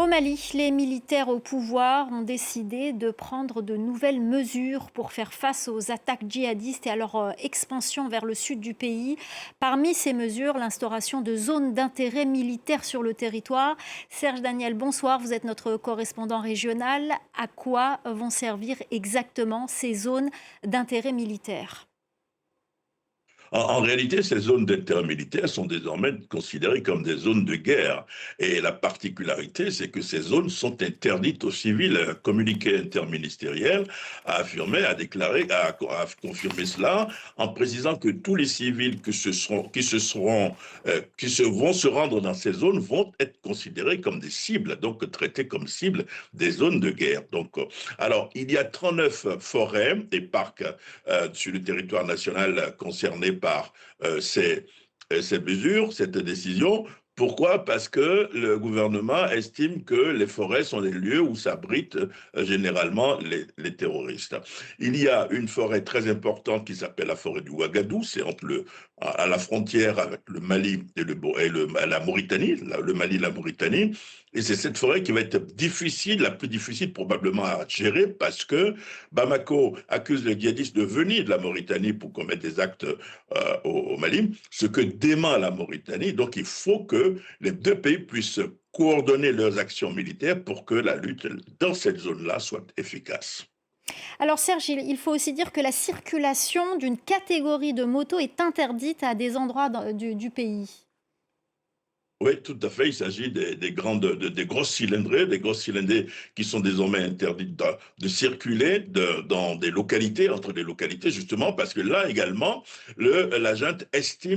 Au Mali, les militaires au pouvoir ont décidé de prendre de nouvelles mesures pour faire face aux attaques djihadistes et à leur expansion vers le sud du pays. Parmi ces mesures, l'instauration de zones d'intérêt militaire sur le territoire. Serge Daniel, bonsoir, vous êtes notre correspondant régional. À quoi vont servir exactement ces zones d'intérêt militaire? En réalité, ces zones d'intérêt militaire sont désormais considérées comme des zones de guerre. Et la particularité, c'est que ces zones sont interdites aux civils. Un communiqué interministériel a affirmé, a déclaré, a confirmé cela en précisant que tous les civils qui vont se rendre dans ces zones vont être considérés comme des cibles, donc traités comme cibles des zones de guerre. Alors, il y a 39 forêts et parcs sur le territoire national concerné par ces mesures, cette décision. Pourquoi? Parce que le gouvernement estime que les forêts sont des lieux où s'abritent généralement les terroristes. Il y a une forêt très importante qui s'appelle la forêt du Ouagadou, c'est à la frontière avec le Mali et la Mauritanie, le Mali et la Mauritanie. Et c'est cette forêt qui va être difficile, la plus difficile probablement à gérer, parce que Bamako accuse les djihadistes de venir de la Mauritanie pour commettre des actes au Mali, ce que dément la Mauritanie. Donc il faut que les deux pays puissent coordonner leurs actions militaires pour que la lutte dans cette zone-là soit efficace. Alors Serge, il faut aussi dire que la circulation d'une catégorie de motos est interdite à des endroits du pays. Oui, tout à fait. Il s'agit des grosses cylindrées qui sont désormais interdites de circuler dans des localités, entre des localités, justement, parce que là également, la junte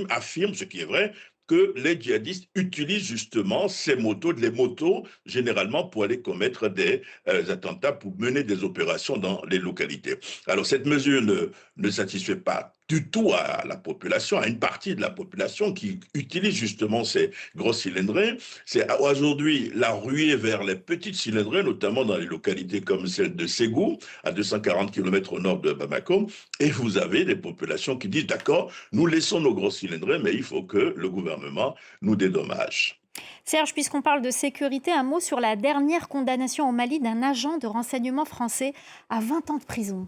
affirme, ce qui est vrai, que les djihadistes utilisent justement les motos, généralement pour aller commettre des attentats, pour mener des opérations dans les localités. Alors, cette mesure ne satisfait pas du tout à la population, à une partie de la population qui utilise justement ces grosses cylindrées. C'est aujourd'hui la ruée vers les petites cylindrées, notamment dans les localités comme celle de Ségou, à 240 km au nord de Bamako. Et vous avez des populations qui disent, d'accord, nous laissons nos grosses cylindrées, mais il faut que le gouvernement nous dédommage. Serge, puisqu'on parle de sécurité, un mot sur la dernière condamnation au Mali d'un agent de renseignement français à 20 ans de prison.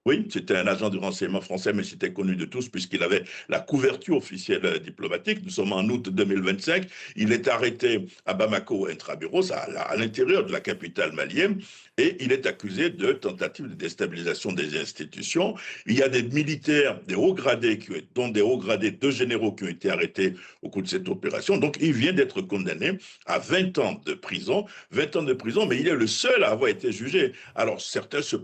Oui, c'était un agent de renseignement français, mais c'était connu de tous puisqu'il avait la couverture officielle diplomatique. Nous sommes en août 2025. Il est arrêté à Bamako, intramuros, à l'intérieur de la capitale malienne, et il est accusé de tentative de déstabilisation des institutions. Il y a des militaires, des hauts gradés, dont des hauts gradés, deux généraux qui ont été arrêtés au cours de cette opération. Donc, il vient d'être condamné à 20 ans de prison. 20 ans de prison, mais il est le seul à avoir été jugé. Alors, certains se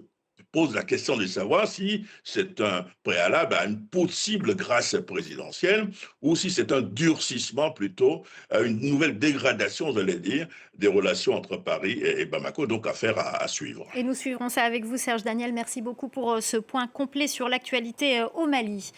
pose la question de savoir si c'est un préalable à une possible grâce présidentielle ou si c'est un durcissement plutôt, une nouvelle dégradation, j'allais dire, des relations entre Paris et Bamako, donc affaire à suivre. Et nous suivrons ça avec vous, Serge Daniel. Merci beaucoup pour ce point complet sur l'actualité au Mali.